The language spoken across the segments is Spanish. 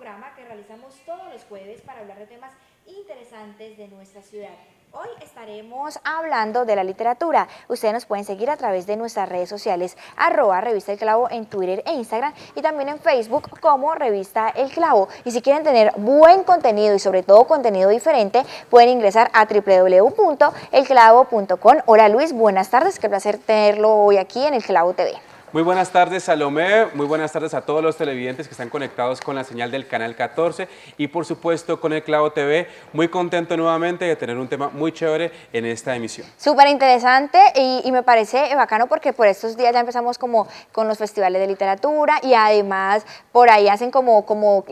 programa que realizamos todos los jueves para hablar de temas interesantes de nuestra ciudad. Hoy estaremos hablando de la literatura. Ustedes nos pueden seguir a través de nuestras redes sociales, @Revista El Clavo en Twitter e Instagram y también en Facebook como Revista El Clavo. Y si quieren tener buen contenido y sobre todo contenido diferente, pueden ingresar a www.elclavo.com. Hola Luis, buenas tardes, qué placer tenerlo hoy aquí en El Clavo TV. Muy buenas tardes, Salomé, muy buenas tardes a todos los televidentes que están conectados con la señal del canal 14 y por supuesto con El Clavo TV. Muy contento nuevamente de tener un tema muy chévere en esta emisión. Súper interesante y me parece bacano porque por estos días ya empezamos como con los festivales de literatura y además por ahí hacen como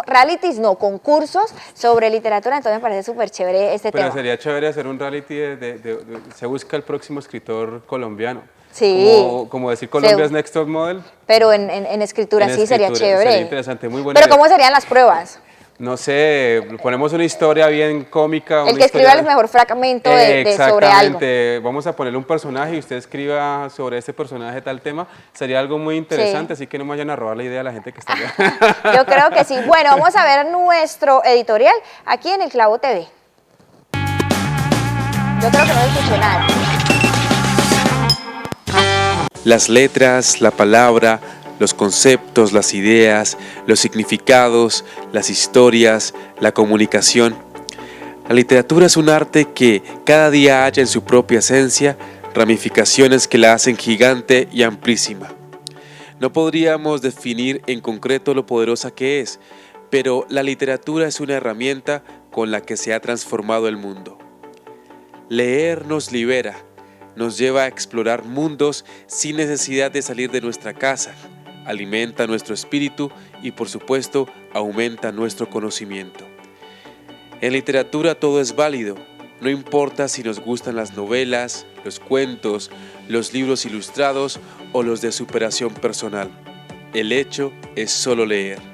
realities, no, concursos sobre literatura, entonces me parece súper chévere este tema. Pero sería chévere hacer un reality se busca el próximo escritor colombiano. Sí. Como decir Colombia's Next Top Model. Pero en escritura sí sería chévere. Sería interesante, muy bueno. Pero ¿cómo serían las pruebas? No sé, ponemos una historia bien cómica. El que escriba el mejor fragmento sobre algo. Exactamente, vamos a ponerle un personaje y usted escriba sobre ese personaje tal tema. Sería algo muy interesante, sí. Así que no me vayan a robar la idea a la gente que está allá. Yo creo que sí. Bueno, vamos a ver nuestro editorial aquí en El Clavo TV. Yo creo que no escuché nada. Las letras, la palabra, los conceptos, las ideas, los significados, las historias, la comunicación. La literatura es un arte que cada día halla en su propia esencia ramificaciones que la hacen gigante y amplísima. No podríamos definir en concreto lo poderosa que es, pero la literatura es una herramienta con la que se ha transformado el mundo. Leer nos libera. Nos lleva a explorar mundos sin necesidad de salir de nuestra casa, alimenta nuestro espíritu y por supuesto aumenta nuestro conocimiento. En literatura todo es válido, no importa si nos gustan las novelas, los cuentos, los libros ilustrados o los de superación personal. El hecho es solo leer.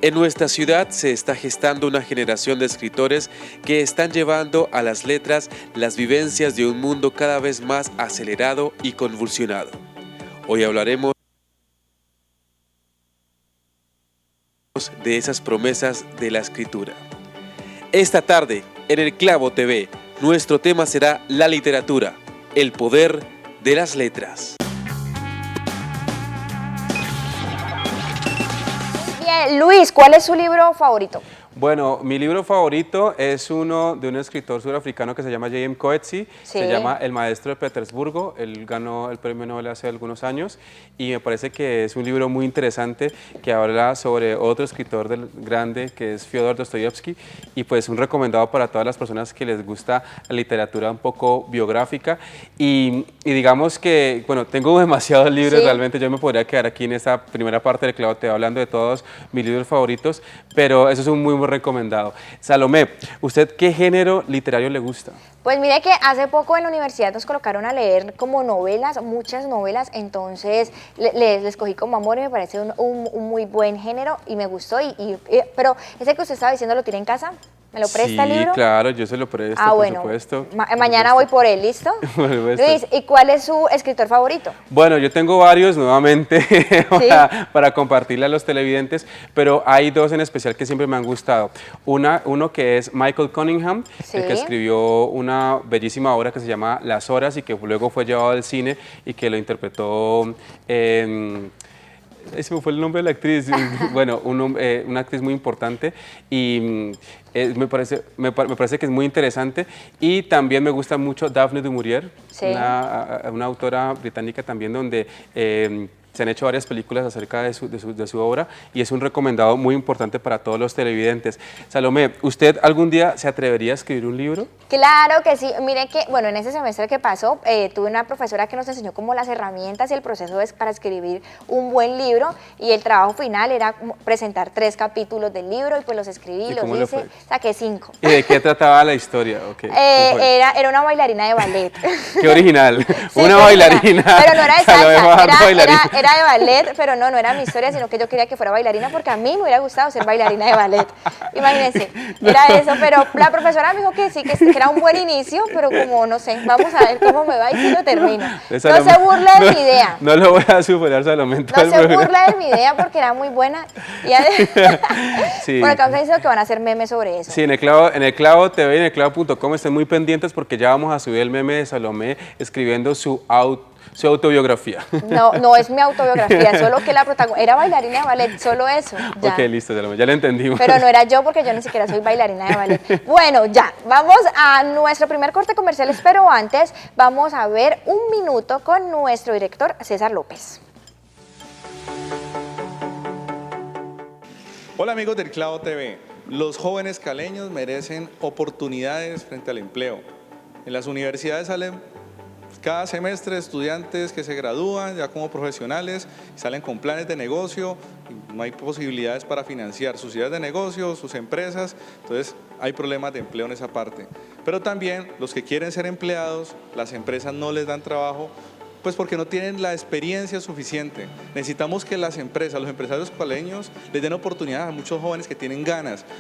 En nuestra ciudad se está gestando una generación de escritores que están llevando a las letras las vivencias de un mundo cada vez más acelerado y convulsionado. Hoy hablaremos de esas promesas de la escritura. Esta tarde, en El Clavo TV, nuestro tema será la literatura, el poder de las letras. Luis, ¿cuál es su libro favorito? Bueno, mi libro favorito es uno de un escritor surafricano que se llama J.M. Coetzee, se llama El Maestro de Petersburgo, él ganó el premio Nobel hace algunos años y me parece que es un libro muy interesante que habla sobre otro escritor grande que es Fyodor Dostoyevsky y pues un recomendado para todas las personas que les gusta la literatura un poco biográfica y digamos que, bueno, tengo demasiados libros, realmente yo me podría quedar aquí en esta primera parte del Clavo TV hablando de todos mis libros favoritos, pero eso es un muy recomendado. Salomé, ¿usted qué género literario le gusta? Pues mire que hace poco en la universidad nos colocaron a leer como novelas, muchas novelas, entonces les escogí como amor y me parece un muy buen género y me gustó, pero ese que usted estaba diciendo, ¿lo tiene en casa? ¿Me lo presta el libro? Sí, claro, yo se lo presto, por supuesto. Mañana voy por él, ¿listo? Luis, ¿y cuál es su escritor favorito? Bueno, yo tengo varios nuevamente para compartirle a los televidentes, pero hay dos en especial que siempre me han gustado. Uno que es Michael Cunningham, el que escribió una bellísima obra que se llama Las Horas y que luego fue llevado al cine y que lo interpretó... ese me fue el nombre de la actriz, bueno, una actriz muy importante y me parece que es muy interesante y también me gusta mucho Daphne du Maurier, una autora británica también donde se han hecho varias películas acerca de su obra y es un recomendado muy importante para todos los televidentes. Salomé, ¿usted algún día se atrevería a escribir un libro? Claro que sí, mire que, bueno, en ese semestre que pasó, tuve una profesora que nos enseñó como las herramientas y el proceso es para escribir un buen libro y el trabajo final era presentar 3 capítulos del libro y pues los escribí, los hice, saqué 5. ¿Y de qué trataba la historia? Okay, era una bailarina de ballet. ¡Qué original! Sí, una bailarina. Pero no era de salsa, era bailarina de ballet, pero no era mi historia, sino que yo quería que fuera bailarina porque a mí me hubiera gustado ser bailarina de ballet. Imagínense, era eso, pero la profesora me dijo que sí, que era un buen inicio, pero como no sé, vamos a ver cómo me va y si lo termino. No se burle de mi idea. No lo voy a superar, Salomé. No se burle de mi idea porque era muy buena. Sí. Por acá me dicen que van a hacer memes sobre eso. Sí, en el Clavo TV y en el Clavo.com estén muy pendientes porque ya vamos a subir el meme de Salomé escribiendo su autobiografía. No es mi autobiografía, solo que la protagonista era bailarina de ballet, solo eso. Ya. Ok, listo, Salomé, ya lo entendimos. Pero no era yo porque yo ni siquiera soy bailarina de ballet. Bueno, ya, vamos a nuestro primer corte comercial, pero antes vamos a ver un minuto con nuestro director César López. Hola amigos del Clavo TV, los jóvenes caleños merecen oportunidades frente al empleo. En las universidades salen cada semestre estudiantes que se gradúan ya como profesionales, salen con planes de negocio, no hay posibilidades para financiar sus ideas de negocio, sus empresas, entonces hay problemas de empleo en esa parte. Pero también los que quieren ser empleados, las empresas no les dan trabajo, pues porque no tienen la experiencia suficiente. Necesitamos que las empresas, los empresarios caleños, les den oportunidades a muchos jóvenes que tienen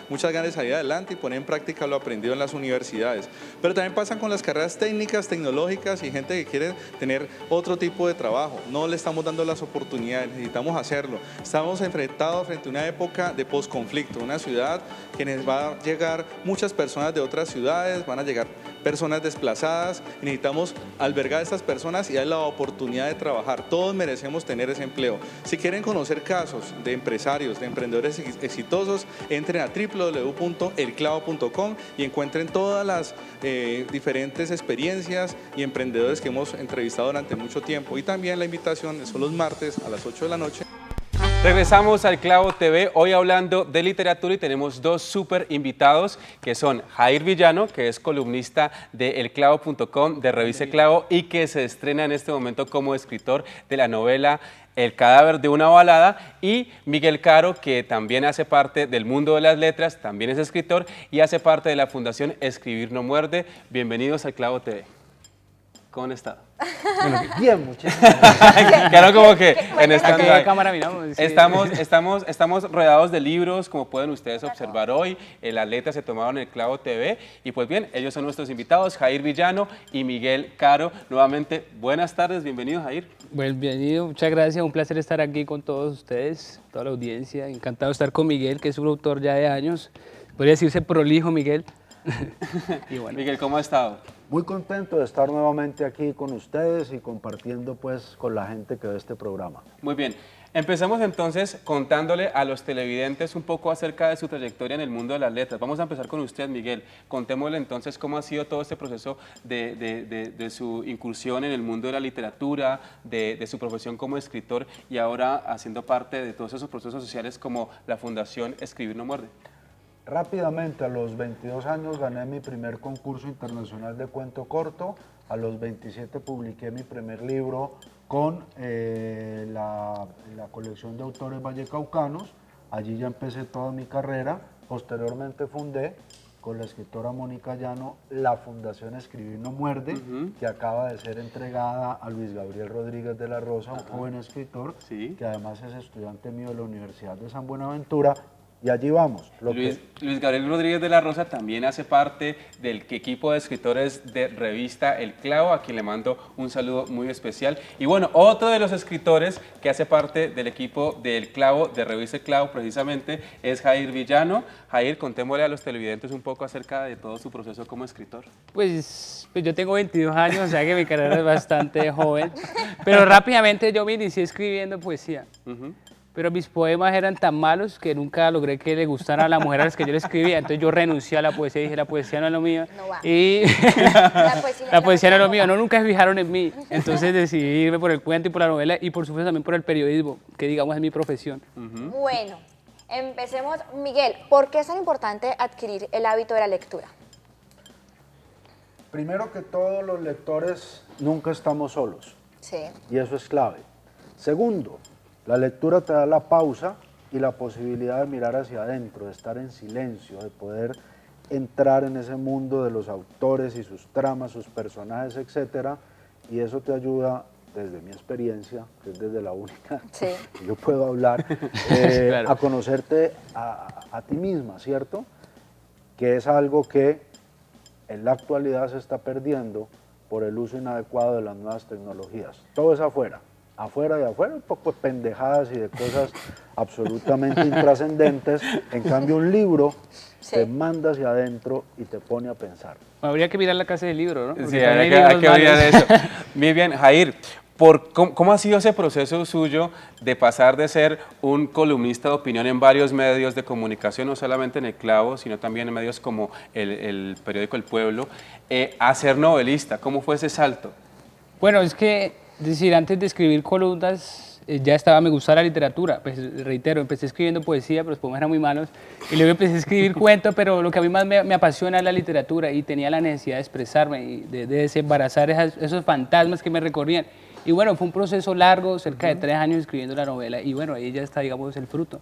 muchas ganas de salir adelante y poner en práctica lo aprendido en las universidades. Pero también pasan con las carreras técnicas, tecnológicas y gente que quiere tener otro tipo de trabajo. No le estamos dando las oportunidades, necesitamos hacerlo. Estamos enfrentados frente a una época de posconflicto, una ciudad que nos va a llegar muchas personas de otras ciudades, van a llegar personas desplazadas, y necesitamos albergar a estas personas y dar la oportunidad de trabajar. Todos merecemos tener ese empleo. Si quieren conocer casos de empresarios, de emprendedores exitosos, entren a www.elclavo.com y encuentren todas las diferentes experiencias y emprendedores que hemos entrevistado durante mucho tiempo. Y también la invitación son los martes a las 8 de la noche. Regresamos al Clavo TV, hoy hablando de literatura y tenemos dos súper invitados que son Jair Villano, que es columnista de elclavo.com, de Revista El Clavo y que se estrena en este momento como escritor de la novela El cadáver de una balada, y Miguel Caro, que también hace parte del mundo de las letras, también es escritor y hace parte de la Fundación Escribir No Muerde. Bienvenidos al Clavo TV. ¿Cómo han estado? Bueno, bien, muchísimas gracias. Claro, como que en esta cámara miramos. Sí. Estamos rodeados de libros, como pueden ustedes observar hoy. Las letras se tomaron en el Clavo TV. Y pues bien, ellos son nuestros invitados, Jair Villano y Miguel Caro. Nuevamente, buenas tardes, bienvenido, Jair. Bienvenido, muchas gracias. Un placer estar aquí con todos ustedes, toda la audiencia. Encantado de estar con Miguel, que es un autor ya de años. Podría decirse prolijo, Miguel. Y bueno. Miguel, ¿cómo ha estado? Muy contento de estar nuevamente aquí con ustedes y compartiendo pues con la gente que ve este programa. Muy bien, empecemos entonces contándole a los televidentes un poco acerca de su trayectoria en el mundo de las letras. Vamos a empezar con usted, Miguel. Contémosle entonces cómo ha sido todo este proceso de su incursión en el mundo de la literatura, de su profesión como escritor y ahora haciendo parte de todos esos procesos sociales como la Fundación Escribir No Muerde. Rápidamente, a los 22 años gané mi primer concurso internacional de cuento corto, a los 27 publiqué mi primer libro con la colección de autores vallecaucanos, allí ya empecé toda mi carrera, posteriormente fundé con la escritora Mónica Llano la Fundación Escribir No Muerde, que acaba de ser entregada a Luis Gabriel Rodríguez de la Rosa, un joven escritor, que además es estudiante mío de la Universidad de San Buenaventura. Y allí vamos. Luis Gabriel Rodríguez de la Rosa también hace parte del equipo de escritores de Revista El Clavo, a quien le mando un saludo muy especial. Y bueno, otro de los escritores que hace parte del equipo de El Clavo, de Revista El Clavo precisamente, es Jair Villano. Jair, contémosle a los televidentes un poco acerca de todo su proceso como escritor. Pues yo tengo 22 años, o sea que mi carrera es bastante joven, pero rápidamente yo me inicié escribiendo poesía. Pero mis poemas eran tan malos que nunca logré que le gustara a la mujer a las que yo le escribía. Entonces yo renuncié a la poesía y dije, la poesía no es lo mío. No va. Y la poesía no es lo mío, no, nunca se fijaron en mí. Entonces decidí irme por el cuento y por la novela y por supuesto también por el periodismo, que digamos es mi profesión. Bueno, empecemos. Miguel, ¿por qué es tan importante adquirir el hábito de la lectura? Primero que todo, los lectores nunca estamos solos. Sí. Y eso es clave. Segundo, la lectura te da la pausa y la posibilidad de mirar hacia adentro, de estar en silencio, de poder entrar en ese mundo de los autores y sus tramas, sus personajes, etc. Y eso te ayuda desde mi experiencia, que es desde la única Sí. que yo puedo hablar, Claro. a conocerte a ti misma, ¿cierto? Que es algo que en la actualidad se está perdiendo por el uso inadecuado de las nuevas tecnologías. Todo es afuera, afuera y afuera, un poco de pendejadas y de cosas absolutamente intrascendentes. En cambio, un libro Sí. te manda hacia adentro y te pone a pensar. Habría que mirar la casa del libro, ¿no? Porque Sí, también hay libros que mirar malos. eso. Muy bien, Jair, ¿cómo ha sido ese proceso suyo de pasar de ser un columnista de opinión en varios medios de comunicación, no solamente en El Clavo, sino también en medios como el periódico El Pueblo, a ser novelista? ¿Cómo fue ese salto? Bueno, es que, es decir, antes de escribir columnas, me gustaba la literatura. Pues, reitero, empecé escribiendo poesía, pero los poemas eran muy malos. Y luego empecé a escribir cuentos, pero lo que a mí más me apasiona es la literatura y tenía la necesidad de expresarme y de desembarazar esos fantasmas que me recorrían. Y bueno, fue un proceso largo, cerca de 3 años escribiendo la novela y bueno, ahí ya está, digamos, el fruto.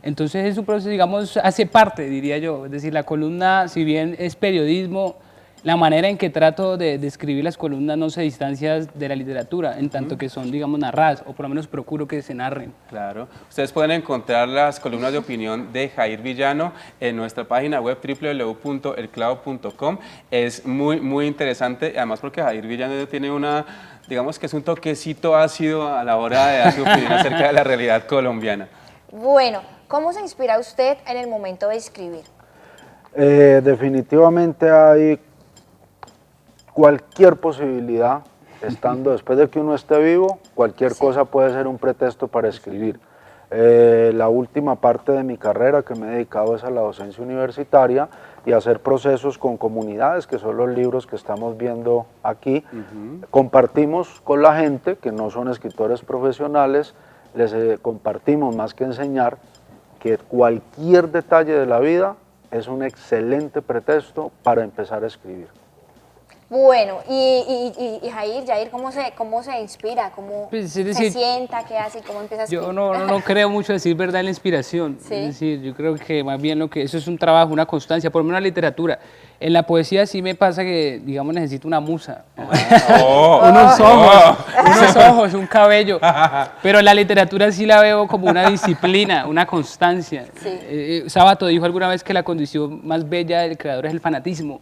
Entonces es un proceso, digamos, hace parte, diría yo. Es decir, la columna, si bien es periodismo, la manera en que trato de escribir las columnas no se distancia de la literatura, en tanto que son, digamos, narradas, o por lo menos procuro que se narren. Claro. Ustedes pueden encontrar las columnas de opinión de Jair Villano en nuestra página web www.elclavo.com. Es muy interesante, además porque Jair Villano tiene digamos que es un toquecito ácido a la hora de dar su opinión acerca de la realidad colombiana. Bueno, ¿cómo se inspira usted en el momento de escribir? Definitivamente hay cualquier posibilidad, estando después de que uno esté vivo, cualquier cosa puede ser un pretexto para escribir. La última parte de mi carrera que me he dedicado es a la docencia universitaria y a hacer procesos con comunidades, que son los libros que estamos viendo aquí. Compartimos con la gente que no son escritores profesionales, les compartimos más que enseñar que cualquier detalle de la vida es un excelente pretexto para empezar a escribir. Bueno, y Jair, ¿cómo se inspira? ¿Cómo Pues, se es decir, sienta? ¿Qué hace? ¿Cómo empieza a escribir? Yo no creo mucho decir verdad en la inspiración. Sí. Es decir, yo creo que más bien eso es un trabajo, una constancia, por lo menos en la literatura. En la poesía sí me pasa que, digamos, necesito una musa. Unos ojos, un cabello. Pero en la literatura sí la veo como una disciplina, una constancia. Sí. Sábato dijo alguna vez que la condición más bella del creador es el fanatismo.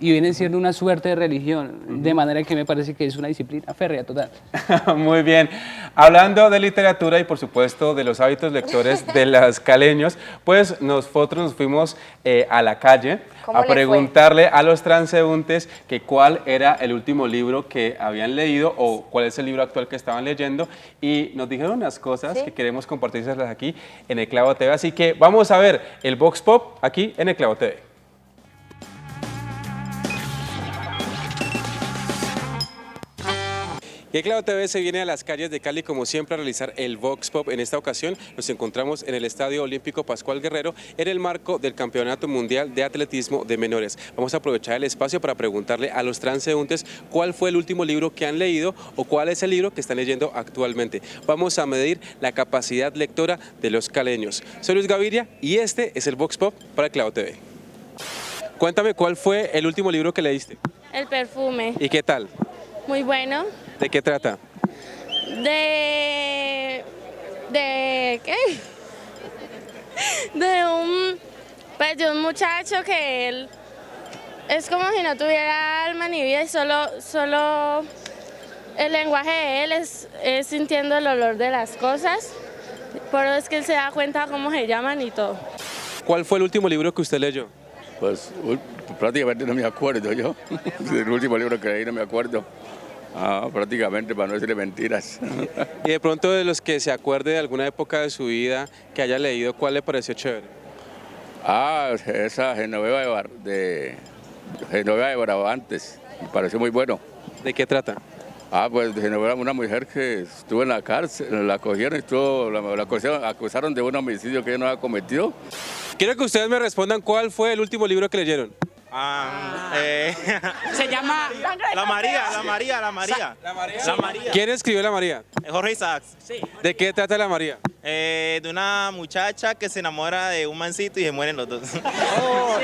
Y viene siendo una suerte de religión, de manera que me parece que es una disciplina férrea total. Muy bien. Hablando de literatura y por supuesto de los hábitos lectores de los caleños, pues nosotros nos fuimos a la calle ¿Cómo a le fue? preguntarle a los transeúntes que cuál era el último libro que habían leído o cuál es el libro actual que estaban leyendo y nos dijeron unas cosas ¿Sí? que queremos compartírselas aquí en El Clavo TV. Así que vamos a ver el Vox Pop aquí en El Clavo TV. Y El Clavo TV se viene a las calles de Cali como siempre a realizar el Vox Pop. En esta ocasión nos encontramos en el Estadio Olímpico Pascual Guerrero en el marco del Campeonato Mundial de Atletismo de Menores. Vamos a aprovechar el espacio para preguntarle a los transeúntes cuál fue el último libro que han leído o cuál es el libro que están leyendo actualmente. Vamos a medir la capacidad lectora de los caleños. Soy Luis Gaviria y este es el Vox Pop para El Clavo TV. Cuéntame cuál fue el último libro que leíste El perfume, y qué tal, muy bueno. de qué trata. ¿Qué? De un muchacho que él es como si no tuviera alma ni vida y solo el lenguaje de él es sintiendo el olor de las cosas. Por eso es que él se da cuenta cómo se llaman y todo. ¿Cuál fue el último libro que usted leyó? Pues prácticamente no me acuerdo yo. El último libro que leí no me acuerdo. Prácticamente, para no decirle mentiras. Y de pronto de los que se acuerde de alguna época de su vida que haya leído, ¿cuál le pareció chévere? Esa Genoveva de Brabantes, me pareció muy bueno. ¿De qué trata? Pues de Genoveva, una mujer que estuvo en la cárcel, la cogieron y la acusaron de un homicidio que ella no había cometido. Quiero que ustedes me respondan cuál fue el último libro que leyeron. Se llama La María. ¿Quién escribió La María? Jorge Isaacs. ¿De qué trata La María? De una muchacha que se enamora de un mancito y se mueren los dos.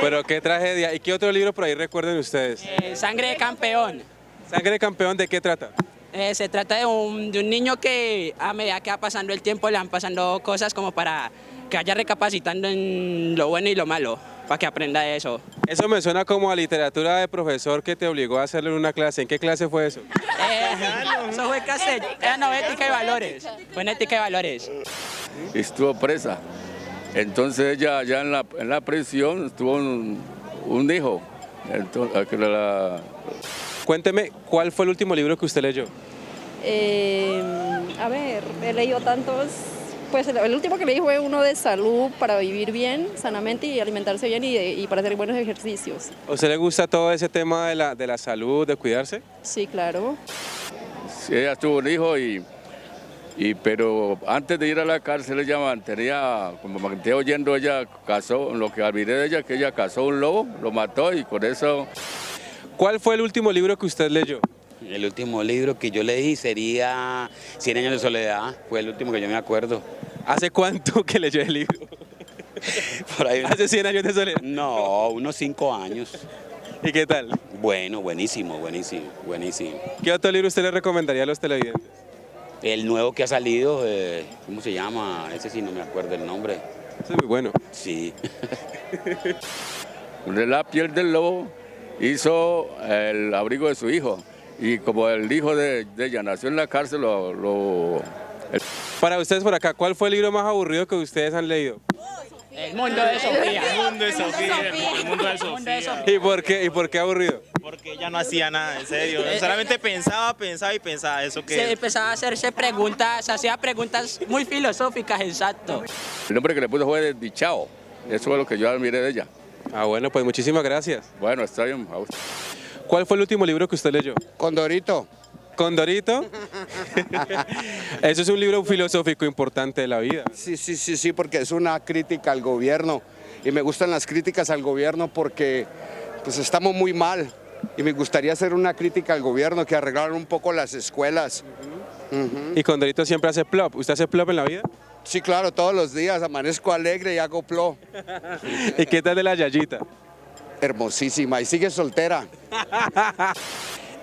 Pero qué tragedia. ¿Y qué otro libro por ahí recuerden ustedes? Sangre de campeón. Sangre de campeón, ¿de qué trata? Se trata de un niño que a medida que va pasando el tiempo le van pasando cosas como para que vaya recapacitando en lo bueno y lo malo, para que aprenda eso. Eso me suena como a literatura de profesor que te obligó a hacerlo en una clase. ¿En qué clase fue eso? Eso fue castellano, ética y valores. Fue en ética y valores. Estuvo presa. Entonces ella ya en la prisión tuvo un hijo. Entonces, Cuénteme, ¿cuál fue el último libro que usted leyó? A ver, he leído tantos. Pues el último que leí fue uno de salud para vivir bien, sanamente y alimentarse bien y para hacer buenos ejercicios. ¿A usted le gusta todo ese tema de la salud, de cuidarse? Sí, claro. Sí, ella tuvo un hijo pero antes de ir a la cárcel ella mantenía, como mantenía oyendo, ella cazó, lo que admiré de ella, que ella cazó un lobo, lo mató y con eso... ¿Cuál fue el último libro que usted leyó? El último libro que yo leí sería 100 años de soledad, fue el último que yo me acuerdo. ¿Hace cuánto que leyó el libro? Por ahí, ¿Hace 100 años de soledad? No, unos 5 años. ¿Y qué tal? Bueno, buenísimo, buenísimo, buenísimo. ¿Qué otro libro usted le recomendaría a los televidentes? El nuevo que ha salido, ¿cómo se llama? Ese sí no me acuerdo el nombre. Ese es muy bueno. Sí. De la piel del lobo hizo el abrigo de su hijo. Y como el hijo de ella nació en la cárcel, Para ustedes por acá, ¿cuál fue el libro más aburrido que ustedes han leído? El mundo de Sofía. El mundo de Sofía. El mundo de Sofía. ¿Y por qué aburrido? Porque ella no hacía nada, en serio. Solamente pensaba y pensaba. Eso que... Se empezaba a hacerse preguntas, hacía preguntas muy filosóficas, exacto. El nombre que le puso fue Desdichado. Eso fue lo que yo admiré de ella. Ah, bueno, pues muchísimas gracias. Bueno, está bien. ¿Cuál fue el último libro que usted leyó? Condorito. ¿Condorito? Eso es un libro filosófico importante de la vida. Sí, porque es una crítica al gobierno. Y me gustan las críticas al gobierno porque pues estamos muy mal. Y me gustaría hacer una crítica al gobierno, que arreglaran un poco las escuelas. ¿Y Condorito siempre hace plop? ¿Usted hace plop en la vida? Sí, claro, todos los días amanezco alegre y hago plop. ¿Y qué tal de la Yayita? Hermosísima y sigue soltera.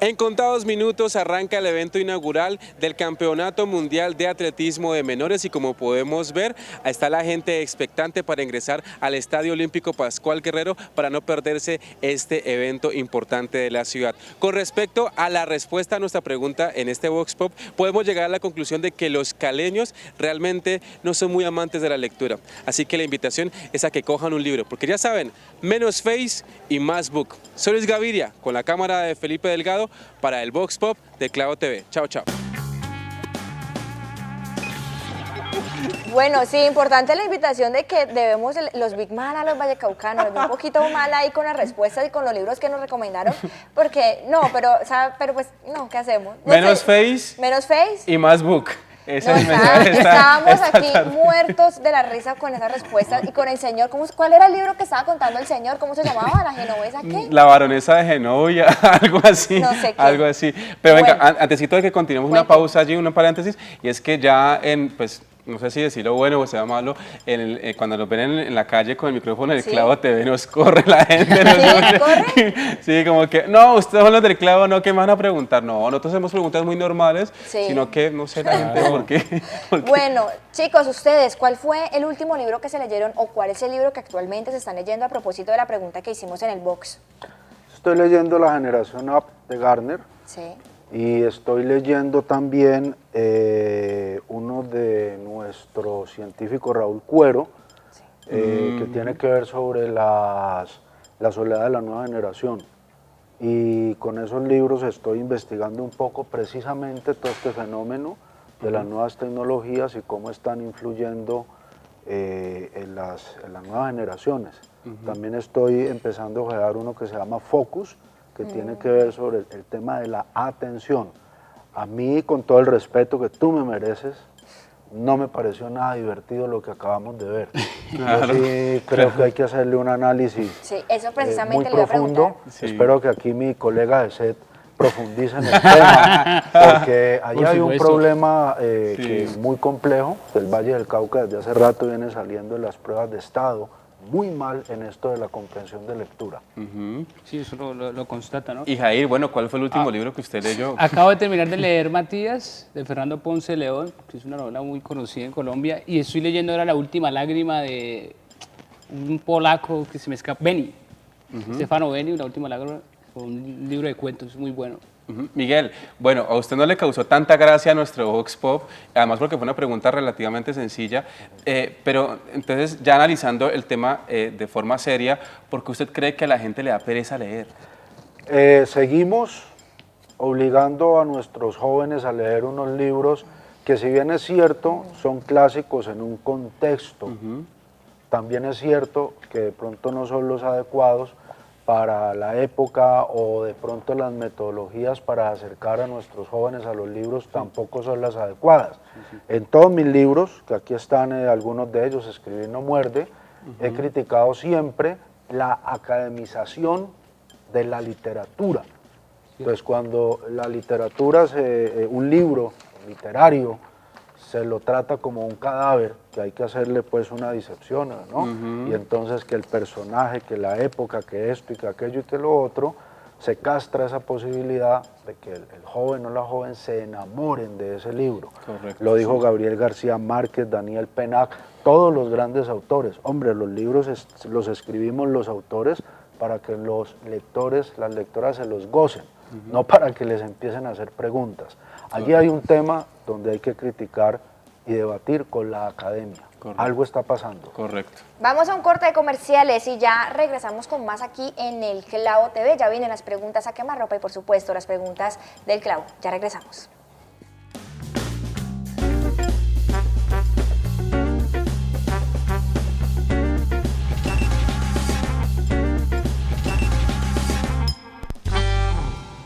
En contados minutos arranca el evento inaugural del Campeonato Mundial de Atletismo de Menores y como podemos ver, está la gente expectante para ingresar al Estadio Olímpico Pascual Guerrero para no perderse este evento importante de la ciudad. Con respecto a la respuesta a nuestra pregunta en este Vox Pop, podemos llegar a la conclusión de que los caleños realmente no son muy amantes de la lectura. Así que la invitación es a que cojan un libro, porque ya saben, menos face y más book. Soy Luis Gaviria, con la cámara de Felipe Delgado, para el Vox Pop de Clavo TV. Chao, chao. Bueno, sí, importante la invitación de que debemos los Big Mal a los vallecaucanos, un poquito mal ahí con las respuestas y con los libros que nos recomendaron, porque no, pero pues no, ¿qué hacemos? No menos sé, face. Menos face. Y más book. No, estábamos aquí muertos de la risa con esas respuestas y con el señor. ¿Cuál era el libro que estaba contando el señor? ¿Cómo se llamaba? ¿La genovesa qué? La baronesa de Genovia, algo así. No sé qué. Algo así. Pero Bueno, venga, antesito de que continuemos una pausa allí, un paréntesis, y es que ya pues, no sé si decirlo bueno o sea malo, cuando nos ven en la calle con el micrófono del Clavo TV nos corre la gente. ¿Sí? ¿Corre? Sí, como que, no, ustedes son los del Clavo, no, ¿qué me van a preguntar? No, nosotros hacemos preguntas muy normales, sino que, no sé, la gente, ¿por qué? Bueno, chicos, ustedes, ¿cuál fue el último libro que se leyeron o cuál es el libro que actualmente se están leyendo a propósito de la pregunta que hicimos en el box? Estoy leyendo La Generación Up de Gardner. Sí. Y estoy leyendo también uno de nuestro científico Raúl Cuero, que tiene que ver sobre la soledad de la nueva generación. Y con esos libros estoy investigando un poco precisamente todo este fenómeno de las nuevas tecnologías y cómo están influyendo en las nuevas generaciones. También estoy empezando a ojear uno que se llama Focus, que tiene que ver sobre el tema de la atención. A mí, con todo el respeto que tú me mereces, no me pareció nada divertido lo que acabamos de ver. Yo sí creo que hay que hacerle un análisis eso precisamente muy le iba a profundo. preguntar. Sí. Espero que aquí mi colega de set profundice en el tema, porque ahí hay un problema que es muy complejo. El Valle del Cauca desde hace rato viene saliendo en las pruebas de estado muy mal en esto de la comprensión de lectura. Sí, eso lo constata, ¿no? Y Jair, bueno, ¿cuál fue el último libro que usted leyó? Acabo de terminar de leer Matías, de Fernando Ponce de León, que es una novela muy conocida en Colombia, y estoy leyendo ahora La última lágrima de un polaco que se me escapa, Beni, Stefano Beni, La última lágrima, un libro de cuentos muy bueno. Miguel, bueno, a usted no le causó tanta gracia nuestro Vox Pop, además porque fue una pregunta relativamente sencilla, pero entonces ya analizando el tema de forma seria, ¿por qué usted cree que a la gente le da pereza leer? Seguimos obligando a nuestros jóvenes a leer unos libros que, si bien es cierto, son clásicos en un contexto, también es cierto que de pronto no son los adecuados para la época, o de pronto las metodologías para acercar a nuestros jóvenes a los libros tampoco son las adecuadas. En todos mis libros, que aquí están algunos de ellos, Escribir no muerde, he criticado siempre la academización de la literatura. Entonces, cuando la literatura, un libro literario, se lo trata como un cadáver, que hay que hacerle pues una disección, ¿no? Y entonces que el personaje, que la época, que esto y que aquello y que lo otro, se castra esa posibilidad de que el joven o la joven se enamoren de ese libro. Correcto, lo dijo Gabriel García Márquez, Daniel Penach, todos los grandes autores. Hombre, los libros los escribimos los autores para que los lectores, las lectoras se los gocen, no para que les empiecen a hacer preguntas. Allí hay un tema donde hay que criticar y debatir con la academia. Correcto. Algo está pasando. Correcto. Vamos a un corte de comerciales y ya regresamos con más aquí en El Clavo TV. Ya vienen las preguntas a quemarropa y, por supuesto, las preguntas del Clavo. Ya regresamos.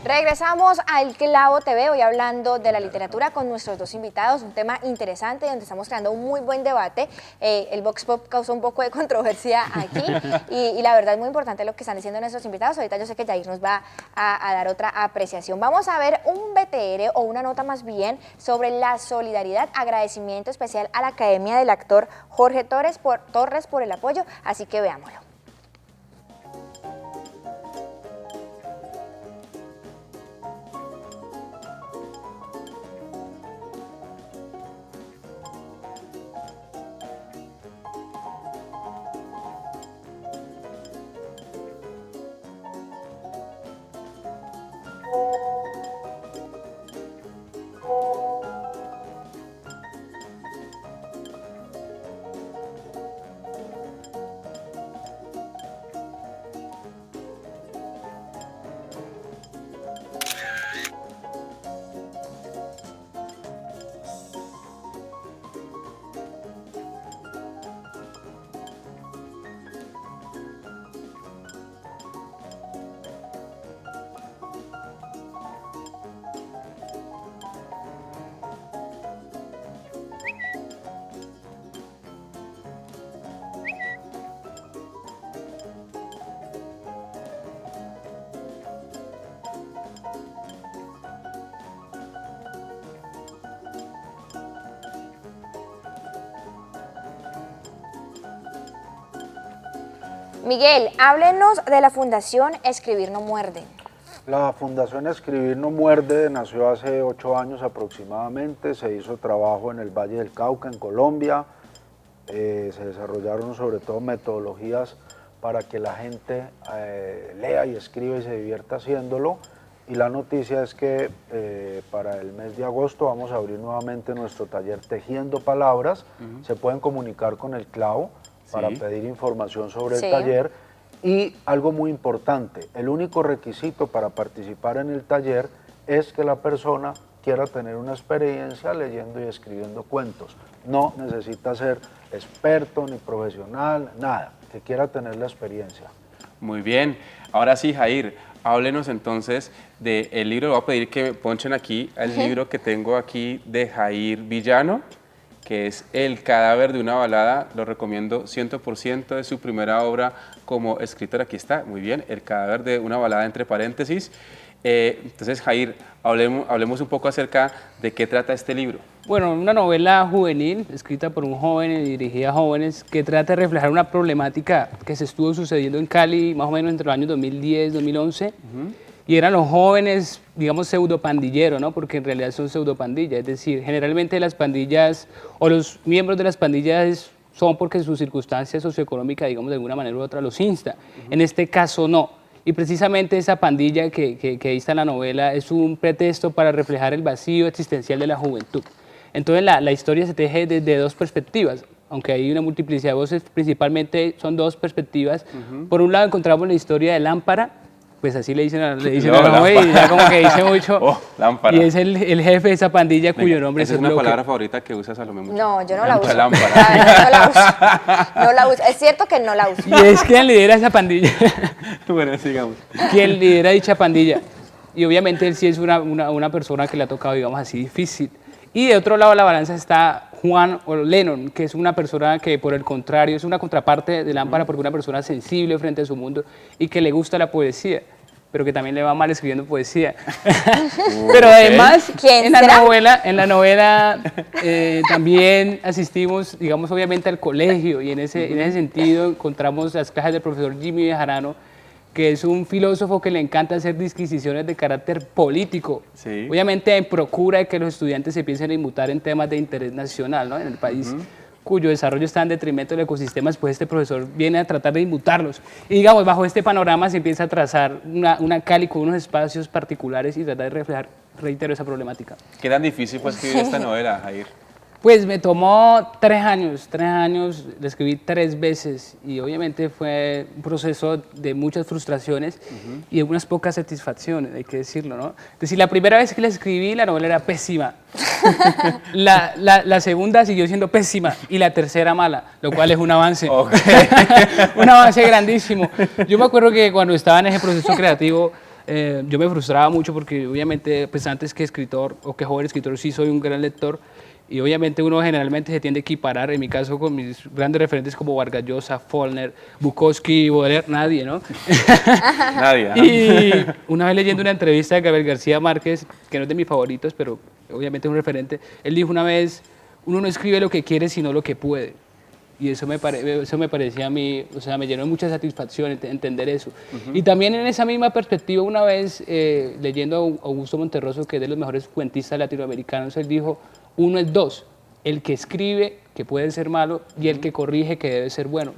Regresamos a El Clavo TV, hoy hablando de la literatura con nuestros dos invitados, un tema interesante donde estamos creando un muy buen debate. El Vox Pop causó un poco de controversia aquí y la verdad es muy importante lo que están diciendo nuestros invitados. Ahorita yo sé que Jair nos va a dar otra apreciación. Vamos a ver un BTR o una nota más bien sobre la solidaridad, agradecimiento especial a la Academia del actor Jorge Torres por el apoyo, así que veámoslo. Miguel, háblenos de la Fundación Escribir no muerde. La Fundación Escribir no muerde nació hace 8 años aproximadamente, se hizo trabajo en el Valle del Cauca, en Colombia, se desarrollaron sobre todo metodologías para que la gente lea y escriba y se divierta haciéndolo, y la noticia es que para el mes de agosto vamos a abrir nuevamente nuestro taller Tejiendo Palabras. Se pueden comunicar con el Clavo para pedir información sobre el taller. Y algo muy importante, el único requisito para participar en el taller es que la persona quiera tener una experiencia leyendo y escribiendo cuentos. No necesita ser experto ni profesional, nada, que quiera tener la experiencia. Muy bien, ahora sí, Jair, háblenos entonces del libro. Le voy a pedir que me ponchen aquí el libro que tengo aquí de Jair Villano, que es El cadáver de una balada. Lo recomiendo 100%, de su primera obra como escritor. Aquí está, muy bien, El cadáver de una balada, entre paréntesis. Entonces, Jair, hablemos un poco acerca de qué trata este libro. Bueno, una novela juvenil, escrita por un joven y dirigida a jóvenes, que trata de reflejar una problemática que se estuvo sucediendo en Cali más o menos entre los años 2010 y 2011. Y eran los jóvenes, digamos, pseudopandilleros, ¿no? Porque en realidad son pseudopandillas. Es decir, generalmente las pandillas o los miembros de las pandillas son porque su circunstancia socioeconómica, digamos, de alguna manera u otra los insta. En este caso no. Y precisamente esa pandilla que ahí está en la novela es un pretexto para reflejar el vacío existencial de la juventud. Entonces la historia se teje desde dos perspectivas, aunque hay una multiplicidad de voces, principalmente son dos perspectivas. Por un lado encontramos la historia de Lámpara, pues así le dicen a la novela y ya como que dice mucho. Lámpara. Y es el jefe de esa pandilla cuyo nombre es una palabra favorita que usas, Salomé, mucho. No, yo no la uso. Lámpara. No la uso. No la uso. Es cierto que no la uso. Y es quien lidera esa pandilla. Bueno, sigamos. Quien lidera dicha pandilla. Y obviamente él sí es una persona que le ha tocado, digamos así, difícil. Y de otro lado de la balanza está Juan o Lennon, que es una persona que por el contrario es una contraparte de Lámpara, porque es una persona sensible frente a su mundo y que le gusta la poesía, pero que también le va mal escribiendo poesía. Pero además, en la novela también asistimos, digamos, obviamente al colegio, y en ese sentido encontramos las clases del profesor Jimmy Bejarano, que es un filósofo que le encanta hacer disquisiciones de carácter político. Sí. Obviamente procura que los estudiantes se empiecen a inmutar en temas de interés nacional, ¿no? En el país cuyo desarrollo está en detrimento del ecosistema, pues este profesor viene a tratar de inmutarlos. Y digamos, bajo este panorama se empieza a trazar una Cali con unos espacios particulares y tratar de reflejar, reitero, esa problemática. ¿Qué tan difícil fue escribir esta novela, Jair? Pues me tomó 3 años, la escribí 3 veces y obviamente fue un proceso de muchas frustraciones y de unas pocas satisfacciones, hay que decirlo, ¿no? Es decir, la primera vez que la escribí la novela era pésima, la segunda siguió siendo pésima y la tercera mala, lo cual es un avance, un avance grandísimo. Yo me acuerdo que cuando estaba en ese proceso creativo, yo me frustraba mucho porque obviamente, pues antes que escritor o que joven escritor sí soy un gran lector. Y obviamente uno generalmente se tiende a equiparar, en mi caso con mis grandes referentes como Vargas Llosa, Faulkner, Bukowski, Baudelaire, nadie, ¿no? Nadie. Y una vez leyendo una entrevista de Gabriel García Márquez, que no es de mis favoritos, pero obviamente es un referente, él dijo una vez, uno no escribe lo que quiere, sino lo que puede. Y eso me parecía a mí, o sea, me llenó de mucha satisfacción entender eso. Y también en esa misma perspectiva, una vez leyendo a Augusto Monterroso, que es de los mejores cuentistas latinoamericanos, él dijo, uno es dos, el que escribe, que puede ser malo, y el que corrige, que debe ser bueno.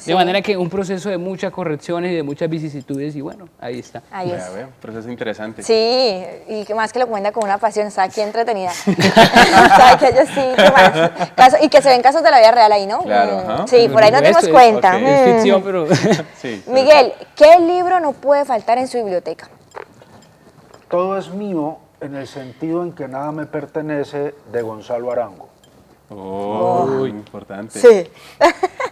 De manera que un proceso de muchas correcciones y de muchas vicisitudes, y bueno, ahí está. Ahí es. Un proceso interesante. Sí, y que más que lo cuenta con una pasión, está aquí entretenida. Sabe que ellos sí, ¿qué más? Y que se ven casos de la vida real ahí, ¿no? Claro, sí, por ahí nos dimos cuenta. Es ficción, pero... Sí, Miguel, ¿qué libro no puede faltar en su biblioteca? Todo es mío en el sentido en que nada me pertenece, de Gonzalo Arango. Muy importante. Sí.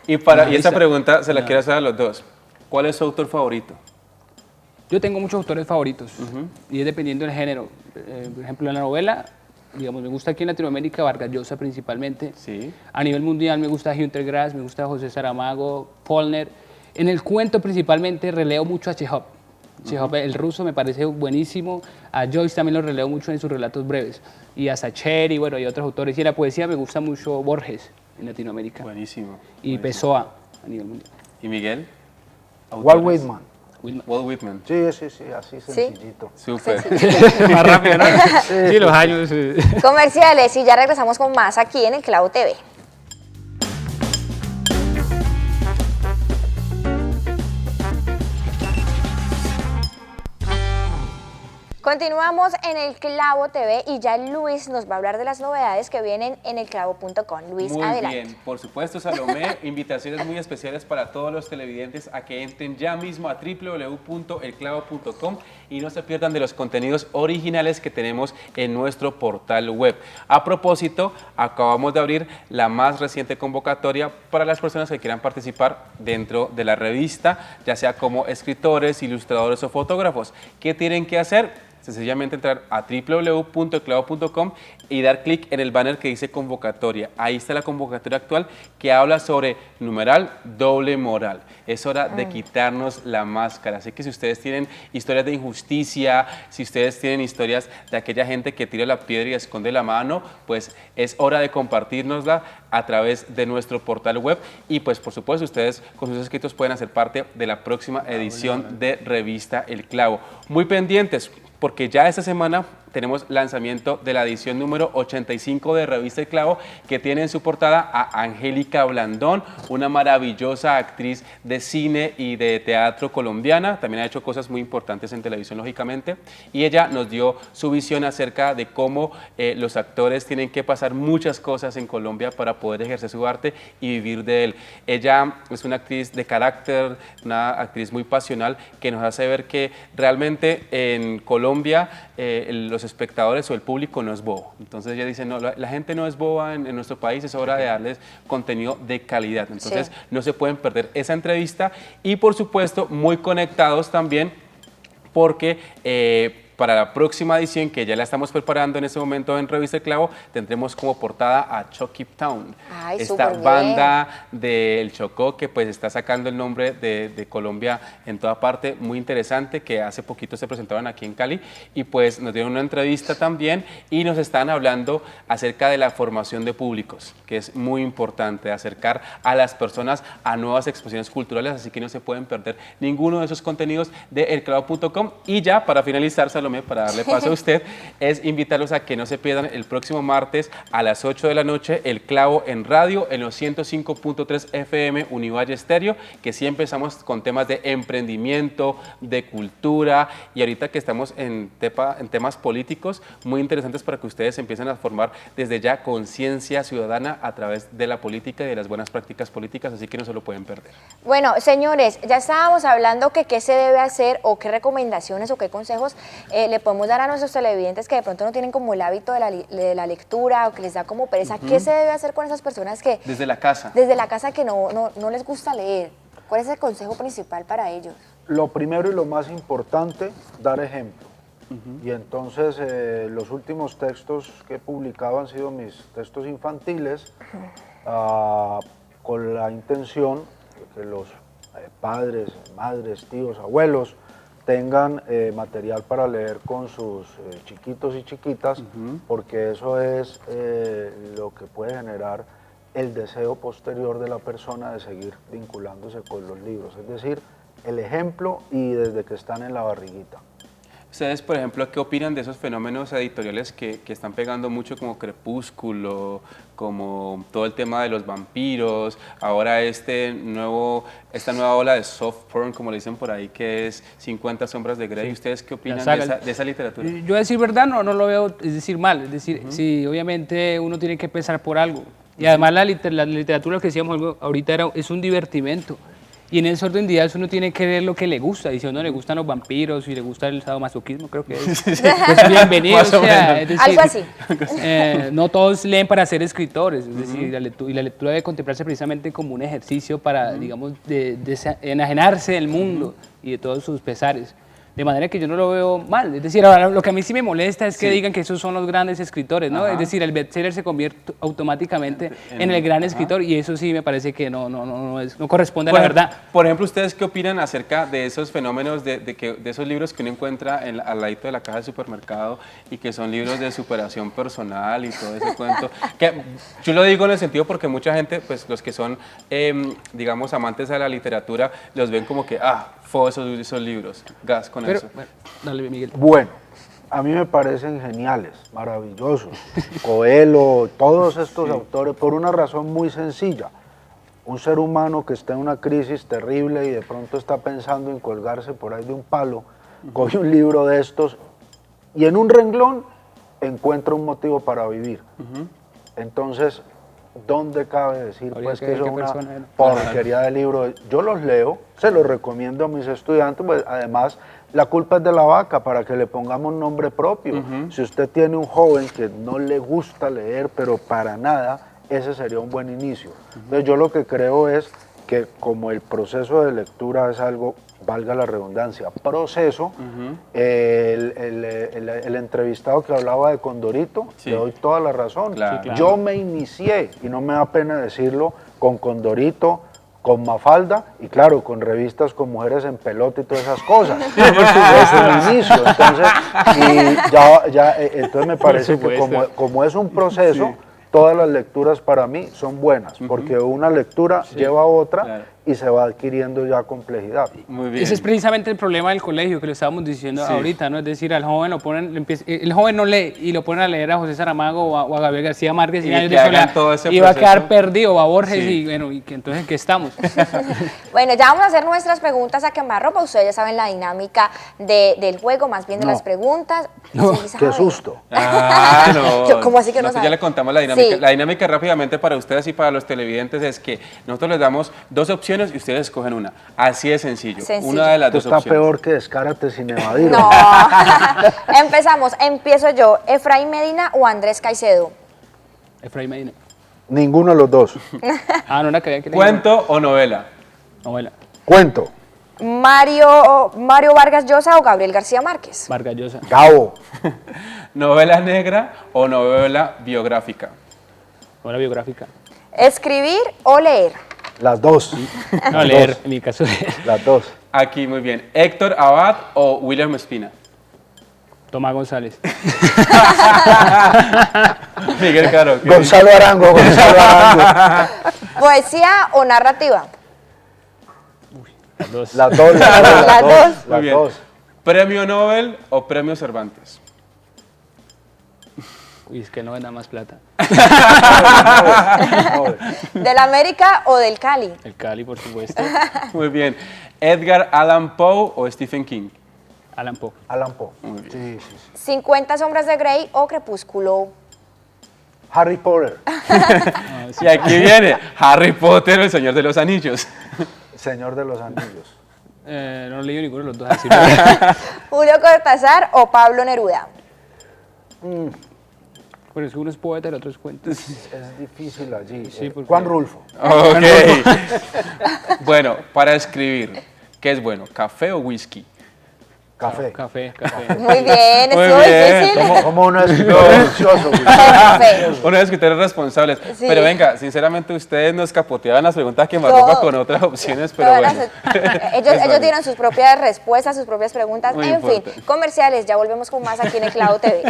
Y esta pregunta se la quiero hacer a los dos. ¿Cuál es su autor favorito? Yo tengo muchos autores favoritos y es dependiendo del género. Por ejemplo, en la novela, digamos, me gusta aquí en Latinoamérica Vargas Llosa principalmente. Sí. A nivel mundial me gusta Günter Grass, me gusta José Saramago, Faulkner. En el cuento principalmente releo mucho a Chekhov. Chekhov, el ruso, me parece buenísimo. A Joyce también lo releo mucho en sus relatos breves. Y a Sacheri, bueno, y otros autores. Y en la poesía me gusta mucho Borges en Latinoamérica. Buenísimo. Y Pessoa a nivel mundial. ¿Y Miguel? Walt Whitman. Walt Whitman. Sí, así sencillito. Súper. Más rápido, ¿no? Sí, los años. Comerciales, y ya regresamos con más aquí en El Clavo TV. Continuamos en El Clavo TV y ya Luis nos va a hablar de las novedades que vienen en elclavo.com. Luis, muy adelante. Bien, por supuesto, Salomé, invitaciones muy especiales para todos los televidentes a que entren ya mismo a www.elclavo.com y no se pierdan de los contenidos originales que tenemos en nuestro portal web. A propósito, acabamos de abrir la más reciente convocatoria para las personas que quieran participar dentro de la revista, ya sea como escritores, ilustradores o fotógrafos. ¿Qué tienen que hacer? Sencillamente entrar a www.elclavo.com y dar clic en el banner que dice convocatoria. Ahí está la convocatoria actual que habla sobre numeral doble moral. Es hora de quitarnos la máscara. Así que si ustedes tienen historias de injusticia, si ustedes tienen historias de aquella gente que tira la piedra y esconde la mano, pues es hora de compartirnosla a través de nuestro portal web y pues por supuesto ustedes con sus escritos pueden hacer parte de la próxima edición de Revista El Clavo. Muy pendientes porque ya esta semana tenemos lanzamiento de la edición número 85 de Revista El Clavo, que tiene en su portada a Angélica Blandón, una maravillosa actriz de cine y de teatro colombiana. También ha hecho cosas muy importantes en televisión, lógicamente, y ella nos dio su visión acerca de cómo los actores tienen que pasar muchas cosas en Colombia para poder ejercer su arte y vivir de él. Ella es una actriz de carácter, una actriz muy pasional, que nos hace ver que realmente en Colombia los espectadores o el público no es bobo. Entonces ella dice, no, la gente no es boba en nuestro país, es hora de darles contenido de calidad. Entonces no se pueden perder esa entrevista y por supuesto muy conectados también porque para la próxima edición, que ya la estamos preparando en este momento en Revista El Clavo, tendremos como portada a Chucky Town. Ay, esta banda del Chocó que pues está sacando el nombre de Colombia en toda parte, muy interesante, que hace poquito se presentaron aquí en Cali y pues nos dieron una entrevista también y nos están hablando acerca de la formación de públicos, que es muy importante, acercar a las personas a nuevas expresiones culturales, así que no se pueden perder ninguno de esos contenidos de elclavo.com. Y ya para finalizar, Salomé, para darle paso a usted, es invitarlos a que no se pierdan el próximo martes a las 8 de la noche El Clavo en radio en los 105.3 FM Univalle Estéreo, que sí empezamos con temas de emprendimiento, de cultura y ahorita que estamos en temas políticos muy interesantes para que ustedes empiecen a formar desde ya conciencia ciudadana a través de la política y de las buenas prácticas políticas, así que no se lo pueden perder. Bueno, señores, ya estábamos hablando que qué se debe hacer o qué recomendaciones o qué consejos le podemos dar a nuestros televidentes que de pronto no tienen como el hábito de la lectura o que les da como pereza. ¿Qué se debe hacer con esas personas que... Desde la casa. Desde la casa que no les gusta leer. ¿Cuál es el consejo principal para ellos? Lo primero y lo más importante, dar ejemplo. Y entonces los últimos textos que he publicado han sido mis textos infantiles con la intención de que los padres, madres, tíos, abuelos tengan material para leer con sus chiquitos y chiquitas, porque eso es lo que puede generar el deseo posterior de la persona de seguir vinculándose con los libros, es decir, el ejemplo y desde que están en la barriguita. Ustedes, por ejemplo, ¿qué opinan de esos fenómenos editoriales que están pegando mucho como Crepúsculo, como todo el tema de los vampiros, ahora esta nueva ola de soft porn, como le dicen por ahí, que es 50 sombras de Grey? ¿Ustedes qué opinan de esa literatura? Yo a decir verdad no lo veo, es decir, mal, es decir, sí, obviamente uno tiene que empezar por algo. Y además la literatura, lo que decíamos ahorita, es un divertimento. Y en ese orden de ideas uno tiene que ver lo que le gusta. Y si a uno le gustan los vampiros y le gusta el sadomasoquismo, creo que es pues bienvenido. O sea, es decir, algo así. No todos leen para ser escritores. Es decir, la lectura debe contemplarse precisamente como un ejercicio para, digamos, de enajenarse del mundo y de todos sus pesares. De manera que yo no lo veo mal. Es decir, ahora lo que a mí sí me molesta es que digan que esos son los grandes escritores, ¿no? Es decir, el bestseller se convierte automáticamente en el gran escritor y eso sí me parece que no corresponde a la verdad. Por ejemplo, ¿ustedes qué opinan acerca de esos fenómenos, de esos libros que uno encuentra al ladito de la caja del supermercado y que son libros de superación personal y todo ese cuento? Que yo lo digo en el sentido porque mucha gente, pues los que son, digamos, amantes de la literatura, los ven como que, esos libros, gas con eso. Bueno, dale, Miguel. Bueno, a mí me parecen geniales, maravillosos. Coelho, todos estos autores, por una razón muy sencilla. Un ser humano que está en una crisis terrible y de pronto está pensando en colgarse por ahí de un palo, coge un libro de estos y en un renglón encuentra un motivo para vivir. Entonces, ¿dónde cabe decir pues que eso es una porquería de libro? Yo los leo, se los recomiendo a mis estudiantes, pues además la culpa es de la vaca, para que le pongamos nombre propio. Si usted tiene un joven que no le gusta leer, pero para nada, ese sería un buen inicio. Entonces yo lo que creo es que como el proceso de lectura es algo valga la redundancia, proceso, el entrevistado que hablaba de Condorito, le doy toda la razón. Claro. Yo me inicié, y no me da pena decirlo, con Condorito, con Mafalda y claro, con revistas con mujeres en pelota y todas esas cosas. Es un inicio, entonces me parece que como es un proceso, todas las lecturas para mí son buenas, porque una lectura lleva a otra y se va adquiriendo ya complejidad. Muy bien. Ese es precisamente el problema del colegio, que lo estábamos diciendo ahorita, ¿no? Es decir, al joven lo ponen, el joven no lee y lo ponen a leer a José Saramago o a Gabriel García Márquez y va a quedar perdido, o a Borges y bueno, y que entonces ¿en qué estamos? Bueno, ya vamos a hacer nuestras preguntas a quemarropa. Ustedes ya saben la dinámica del juego, más bien de las preguntas. No, sí, qué susto. Ah, no. ¿Cómo así que no Nosotros sabe? ya le contamos la dinámica. Sí. La dinámica rápidamente para ustedes y para los televidentes es que nosotros les damos dos opciones y ustedes escogen una. Así de sencillo. Una de las dos está opciones. Peor que Descárate sin evadir. No. Empezamos. Empiezo yo. ¿Efraín Medina o Andrés Caicedo? Efraín Medina. Ninguno de los dos. Ah, no la creía que ¿Cuento o novela? Novela. Cuento. Mario Vargas Llosa o Gabriel García Márquez. Vargas Llosa. Gabo. ¿Novela negra o novela biográfica? Novela biográfica. ¿Escribir o leer? Las dos. No, leer, en mi caso leer. Las dos. Aquí, muy bien. ¿Héctor Abad o William Espina? Tomás González. Miguel Caro. Gonzalo Arango. ¿Poesía o narrativa? Las dos. Las dos. Las dos. Muy bien. ¿Premio Nobel o Premio Cervantes? Uy, es que no da más plata. ¿Del América o del Cali? El Cali, por supuesto. Muy bien. ¿Edgar Allan Poe o Stephen King? Alan Poe. Alan Poe. Muy bien. Sí. 50 sombras de Grey o Crepúsculo. Harry Potter. Y aquí viene Harry Potter, el Señor de los Anillos. Señor de los Anillos. No leí ninguno de los dos. Así Julio Cortázar o Pablo Neruda. Pero es uno es poeta, el otro es cuento. Es difícil allí. Sí, porque- Juan Rulfo. Ok. Bueno, para escribir, ¿qué es bueno? ¿Café o whisky? Café. Café. Muy bien, Muy estuvo bien. difícil. Como uno es delicioso. Café. Uno de escritores responsables. Sí. Pero venga, sinceramente ustedes nos capoteaban las preguntas que Marropa con otras opciones, pero Todas bueno. las- ellos tienen sus propias respuestas, sus propias preguntas. Muy en fin, importante. comerciales. Ya volvemos con más aquí en El Clavo TV.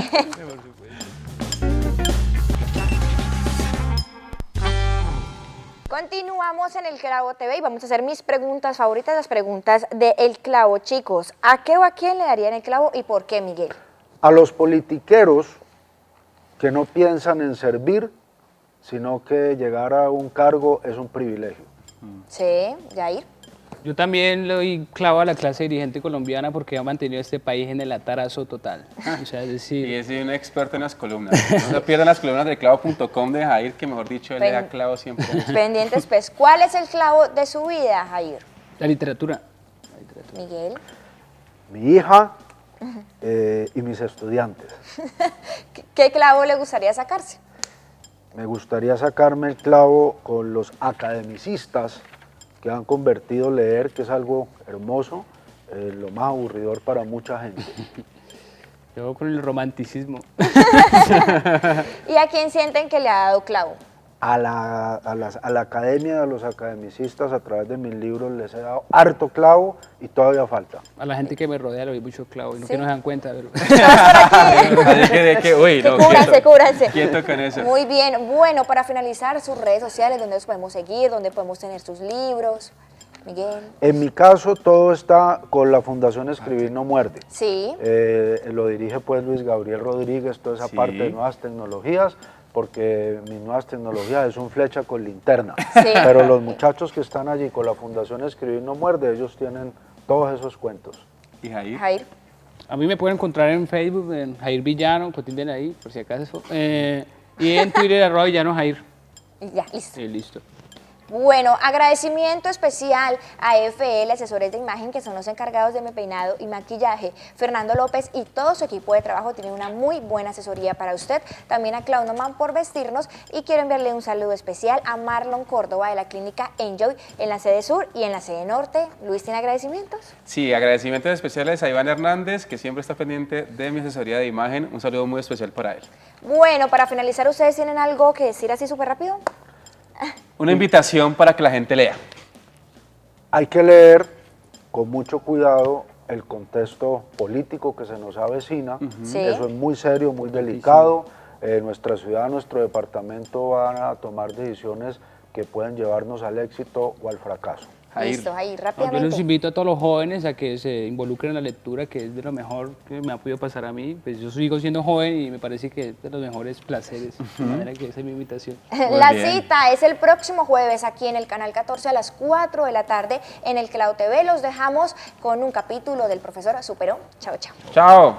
Continuamos en El Clavo TV y vamos a hacer mis preguntas favoritas, las preguntas de El Clavo. Chicos, ¿a qué o a quién le darían el clavo y por qué, Miguel? A los politiqueros que no piensan en servir, sino que llegar a un cargo es un privilegio. Sí, Jair. Yo también le doy clavo a la clase dirigente colombiana porque ha mantenido a este país en el atarazo total. O sea, es decir... Y es un experto en las columnas. No se pierdan las columnas de clavo.com de Jair, que mejor dicho, él le da clavo siempre. Pendientes, pues. ¿Cuál es el clavo de su vida, Jair? La literatura. Miguel. Mi hija y mis estudiantes. ¿Qué clavo le gustaría sacarse? Me gustaría sacarme el clavo con los academicistas que han convertido leer, que es algo hermoso, lo más aburridor para mucha gente. Yo con el romanticismo. ¿Y a quién sienten que le ha dado clavo? A la academia, a los academicistas, a través de mis libros les he dado harto clavo y todavía falta. A la gente que me rodea le doy mucho clavo y no ¿Sí? que no se dan cuenta. Pero... Uy, no, Cúbranse, cúbranse. Quieto con eso. Muy bien. Bueno, para finalizar, sus redes sociales, donde los podemos seguir, donde podemos tener sus libros. Miguel. En mi caso, todo está con la Fundación Escribir No Muerde. Sí. Lo dirige pues Luis Gabriel Rodríguez, toda esa Sí. parte de nuevas tecnologías, porque mis nuevas tecnologías es un flecha con linterna. Sí. Pero los muchachos que están allí con la Fundación Escribir No Muerde, ellos tienen todos esos cuentos. ¿Y Jair? Jair. A mí me pueden encontrar en Facebook, en Jair Villano, pues tienen ahí, por si acaso. Y en Twitter, @Villano Jair. Y ya, listo. Sí, listo. Bueno, agradecimiento especial a FL, asesores de imagen, que son los encargados de mi peinado y maquillaje. Fernando López y todo su equipo de trabajo tienen una muy buena asesoría para usted. También a Claunoman por vestirnos, y quiero enviarle un saludo especial a Marlon Córdoba de la clínica Enjoy en la sede sur y en la sede norte. Luis, ¿tiene agradecimientos? Sí, agradecimientos especiales a Iván Hernández, que siempre está pendiente de mi asesoría de imagen. Un saludo muy especial para él. Bueno, para finalizar, ¿ustedes tienen algo que decir así súper rápido? Una invitación para que la gente lea. Hay que leer con mucho cuidado el contexto político que se nos avecina. Sí. Eso es muy serio, muy delicado. Nuestra ciudad, nuestro departamento van a tomar decisiones que pueden llevarnos al éxito o al fracaso. Listo, ahí Yo rápidamente. los invito a todos los jóvenes a que se involucren en la lectura, que es de lo mejor que me ha podido pasar a mí. Pues yo sigo siendo joven y me parece que es de los mejores placeres, de manera que esa es mi invitación. La cita es el próximo jueves aquí en el Canal 14 a las 4 de la tarde en el Clau TV. Los dejamos con un capítulo del profesor Superó. Chao, chao. Chao.